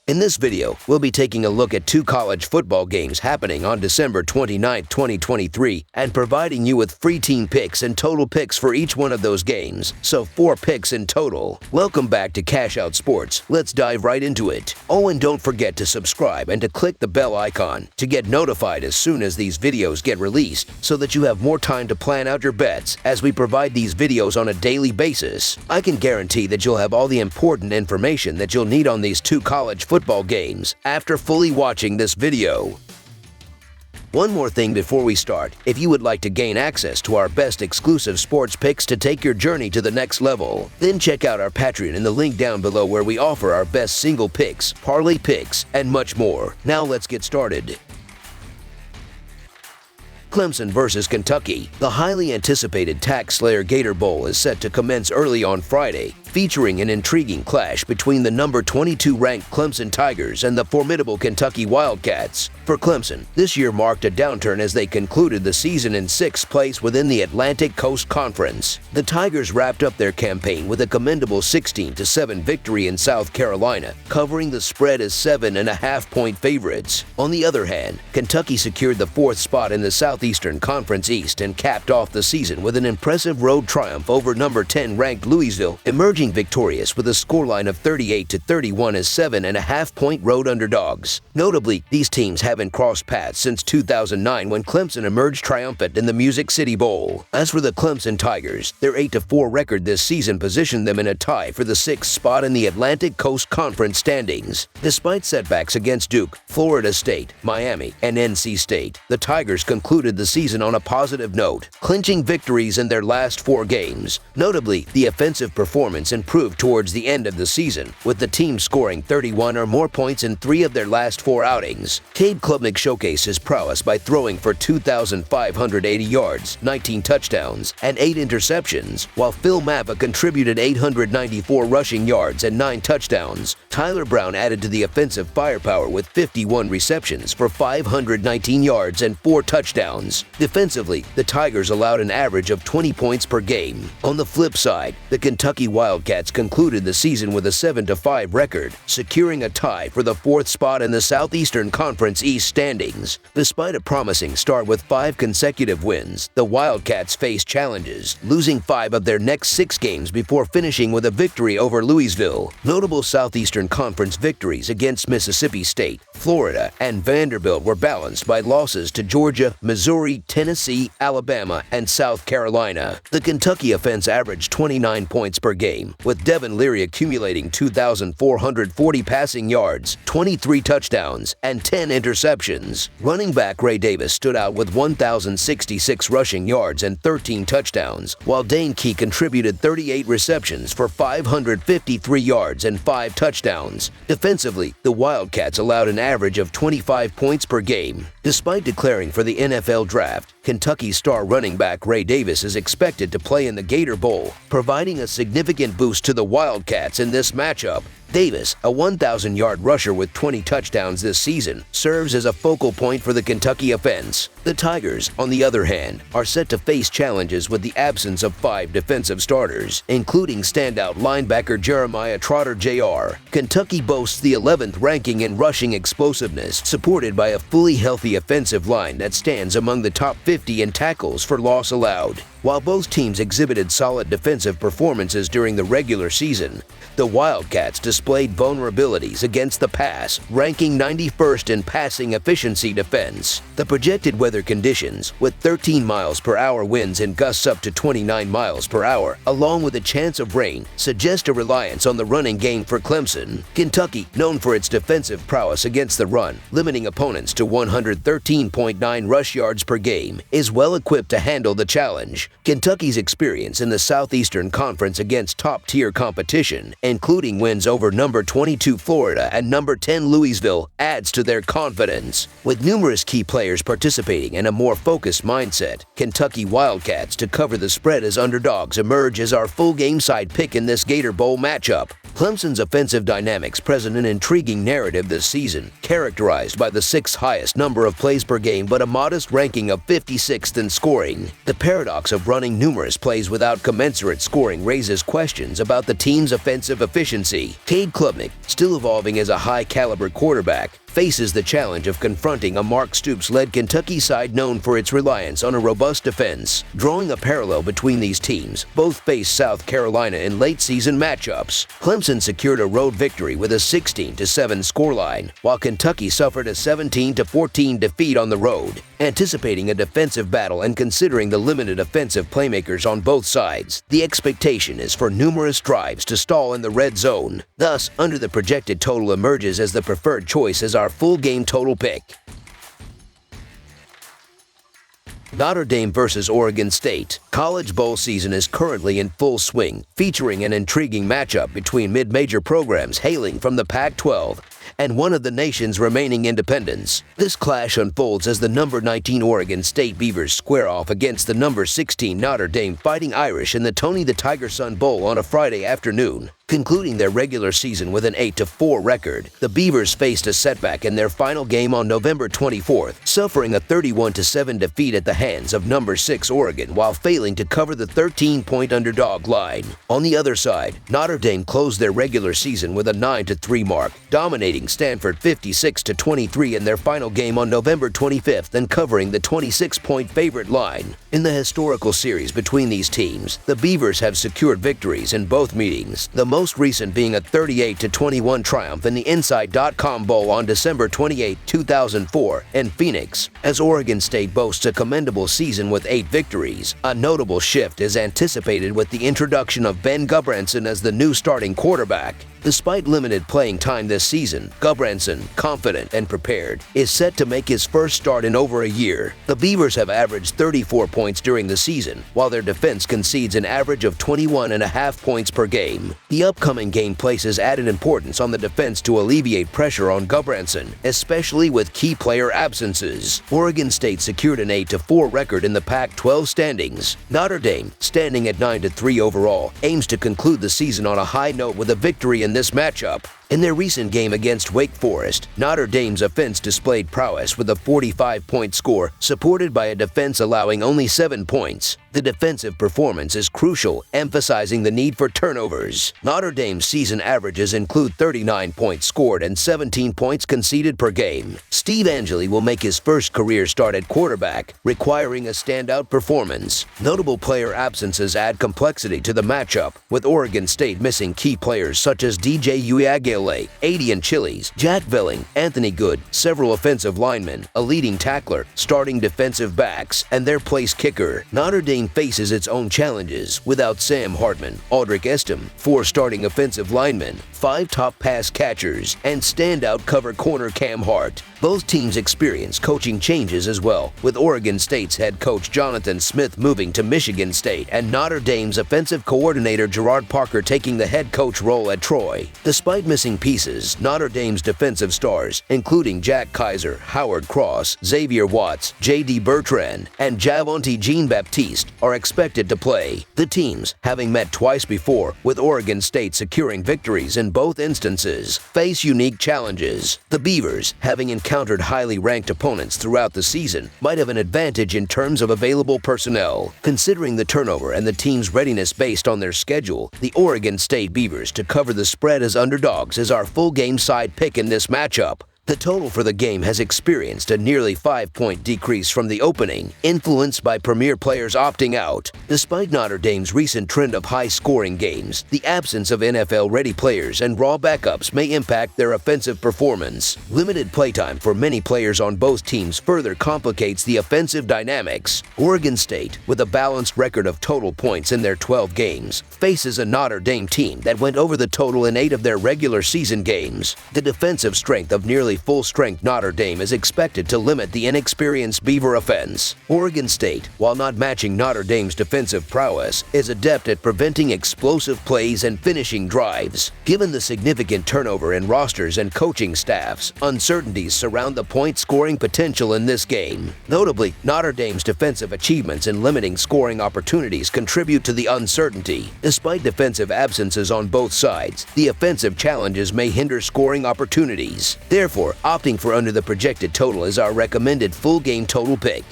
In this video, we'll be taking a look at 2 college football games happening on December 29, 2023, and providing you with free team picks and total picks for each one of those games, so 4 picks in total. Welcome back to Cash Out Sports. Let's dive right into it. Oh, and don't forget to subscribe and to click the bell icon to get notified as soon as these videos get released, so that you have more time to plan out your bets as we provide these videos on a daily basis. I can guarantee that you'll have all the important information that you'll need on these 2 college football games after fully watching this video. One more thing before we start: if you would like to gain access to our best exclusive sports picks to take your journey to the next level, then check out our Patreon in the link down below, where we offer our best single picks, parlay picks, and much more. Now let's get started. Clemson versus Kentucky. The highly anticipated Tax Slayer Gator Bowl is set to commence early on Friday, featuring an intriguing clash between the number 22 ranked Clemson Tigers and the formidable Kentucky Wildcats. For Clemson, this year marked a downturn as they concluded the season in 6th place within the Atlantic Coast Conference. The Tigers wrapped up their campaign with a commendable 16-7 victory in South Carolina, covering the spread as 7.5-point favorites. On the other hand, Kentucky secured the 4th spot in the Southeastern Conference East and capped off the season with an impressive road triumph over number 10 ranked Louisville, emerging victorious with a scoreline of 38-31 as 7.5-point road underdogs. Notably, these teams haven't crossed paths since 2009, when Clemson emerged triumphant in the Music City Bowl. As for the Clemson Tigers, their 8-4 record this season positioned them in a tie for the 6th spot in the Atlantic Coast Conference standings. Despite setbacks against Duke, Florida State, Miami, and NC State, the Tigers concluded the season on a positive note, clinching victories in their last 4 games. Notably, the offensive performance improved towards the end of the season, with the team scoring 31 or more points in 3 of their last 4 outings. Cade Klubnik showcased his prowess by throwing for 2,580 yards, 19 touchdowns, and 8 interceptions, while Phil Maffa contributed 894 rushing yards and 9 touchdowns. Tyler Brown added to the offensive firepower with 51 receptions for 519 yards and 4 touchdowns. Defensively, the Tigers allowed an average of 20 points per game. On the flip side, the Kentucky Wildcats concluded the season with a 7-5 record, securing a tie for the 4th spot in the Southeastern Conference East standings. Despite a promising start with 5 consecutive wins, the Wildcats faced challenges, losing 5 of their next 6 games before finishing with a victory over Louisville. Notable Southeastern Conference victories against Mississippi State, Florida, and Vanderbilt were balanced by losses to Georgia, Missouri, Tennessee, Alabama, and South Carolina. The Kentucky offense averaged 29 points per game, with Devin Leary accumulating 2,440 passing yards, 23 touchdowns, and 10 interceptions. Running back Ray Davis stood out with 1,066 rushing yards and 13 touchdowns, while Dane Key contributed 38 receptions for 553 yards and 5 touchdowns. Defensively, the Wildcats allowed an average of 25 points per game. Despite declaring for the NFL Draft, Kentucky star running back Ray Davis is expected to play in the Gator Bowl, providing a significant boost to the Wildcats in this matchup. Davis, a 1,000-yard rusher with 20 touchdowns this season, serves as a focal point for the Kentucky offense. The Tigers, on the other hand, are set to face challenges with the absence of 5 defensive starters, including standout linebacker Jeremiah Trotter Jr. Kentucky boasts the 11th ranking in rushing explosiveness, supported by a fully healthy offensive line that stands among the top 50 in tackles for loss allowed. While both teams exhibited solid defensive performances during the regular season, the Wildcats displayed vulnerabilities against the pass, ranking 91st in passing efficiency defense. The projected weather conditions, with 13 miles per hour winds and gusts up to 29 miles per hour, along with a chance of rain, suggest a reliance on the running game for Clemson. Kentucky, known for its defensive prowess against the run, limiting opponents to 113.9 rush yards per game, is well equipped to handle the challenge. Kentucky's experience in the Southeastern Conference against top-tier competition, including wins over number 22 Florida and number 10 Louisville, adds to their confidence. With numerous key players participating and a more focused mindset, Kentucky Wildcats to cover the spread as underdogs emerge as our full game side pick in this Gator Bowl matchup. Clemson's offensive dynamics present an intriguing narrative this season, characterized by the sixth highest number of plays per game but a modest ranking of 56th in scoring. The paradox of running numerous plays without commensurate scoring raises questions about the team's offensive efficiency. Cade Klubnik, still evolving as a high-caliber quarterback, faces the challenge of confronting a Mark Stoops-led Kentucky side known for its reliance on a robust defense. Drawing a parallel between these teams, both faced South Carolina in late-season matchups. Clemson secured a road victory with a 16-7 scoreline, while Kentucky suffered a 17-14 defeat on the road. Anticipating a defensive battle and considering the limited offensive playmakers on both sides, the expectation is for numerous drives to stall in the red zone. Thus, under the projected total emerges as the preferred choice as our full game total pick. Notre Dame versus Oregon State. College bowl season is currently in full swing, featuring an intriguing matchup between mid-major programs hailing from the Pac-12 and one of the nation's remaining independents. This clash unfolds as the number 19 Oregon State Beavers square off against the number 16 Notre Dame Fighting Irish in the Tony the Tiger Sun Bowl on a Friday afternoon. Concluding their regular season with an 8-4 record, the Beavers faced a setback in their final game on November 24th, suffering a 31-7 defeat at the hands of number 6 Oregon while failing to cover the 13-point underdog line. On the other side, Notre Dame closed their regular season with a 9-3 mark, dominating Stanford 56-23 in their final game on November 25th and covering the 26-point favorite line. In the historical series between these teams, the Beavers have secured victories in both meetings, the most recent being a 38-21 triumph in the Inside.com Bowl on December 28, 2004 in Phoenix. As Oregon State boasts a commendable season with 8 victories, a notable shift is anticipated with the introduction of Ben Gudbranson as the new starting quarterback. Despite limited playing time this season, Gudbranson, confident and prepared, is set to make his first start in over a year. The Beavers have averaged 34 points during the season, while their defense concedes an average of 21.5 points per game. The upcoming game places added importance on the defense to alleviate pressure on Gudbranson, especially with key player absences. Oregon State secured an 8-4 record in the Pac-12 standings. Notre Dame, standing at 9-3 overall, aims to conclude the season on a high note with a victory in this matchup. In their recent game against Wake Forest, Notre Dame's offense displayed prowess with a 45-point score, supported by a defense allowing only 7 points. The defensive performance is crucial, emphasizing the need for turnovers. Notre Dame's season averages include 39 points scored and 17 points conceded per game. Steve Angeli will make his first career start at quarterback, requiring a standout performance. Notable player absences add complexity to the matchup, with Oregon State missing key players such as DJ Uiagalelei, Adian Chiles, Jack Velling, Anthony Good, several offensive linemen, a leading tackler, starting defensive backs, and their place kicker. Notre Dame faces its own challenges without Sam Hartman, Audric Estem, 4 starting offensive linemen, 5 top pass catchers, and standout cover corner Cam Hart. Both teams experience coaching changes as well, with Oregon State's head coach Jonathan Smith moving to Michigan State and Notre Dame's offensive coordinator Gerard Parker taking the head coach role at Troy. Despite missing pieces, Notre Dame's defensive stars, including Jack Kaiser, Howard Cross, Xavier Watts, J.D. Bertrand, and Javonte Jean-Baptiste, are expected to play. The teams, having met twice before, with Oregon State securing victories in both instances, face unique challenges. The Beavers, having encountered highly ranked opponents throughout the season, might have an advantage in terms of available personnel. Considering the turnover and the team's readiness based on their schedule, the Oregon State Beavers to cover the spread as underdogs is our full game side pick in this matchup. The total for the game has experienced a nearly 5-point decrease from the opening, influenced by premier players opting out. Despite Notre Dame's recent trend of high-scoring games, the absence of NFL-ready players and raw backups may impact their offensive performance. Limited playtime for many players on both teams further complicates the offensive dynamics. Oregon State, with a balanced record of total points in their 12 games, faces a Notre Dame team that went over the total in 8 of their regular season games. The defensive strength of nearly full-strength Notre Dame is expected to limit the inexperienced Beaver offense. Oregon State, while not matching Notre Dame's defensive prowess, is adept at preventing explosive plays and finishing drives. Given the significant turnover in rosters and coaching staffs, uncertainties surround the point-scoring potential in this game. Notably, Notre Dame's defensive achievements in limiting scoring opportunities contribute to the uncertainty. Despite defensive absences on both sides, the offensive challenges may hinder scoring opportunities. Therefore, opting for under the projected total is our recommended full game total pick.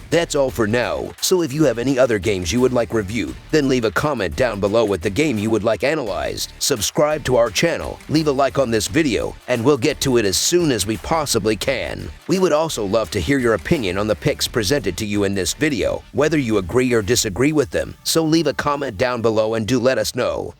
That's all for now, so if you have any other games you would like reviewed, then leave a comment down below with the game you would like analyzed. Subscribe to our channel, leave a like on this video, and we'll get to it as soon as we possibly can. We would also love to hear your opinion on the picks presented to you in this video, whether you agree or disagree with them, so leave a comment down below and do let us know.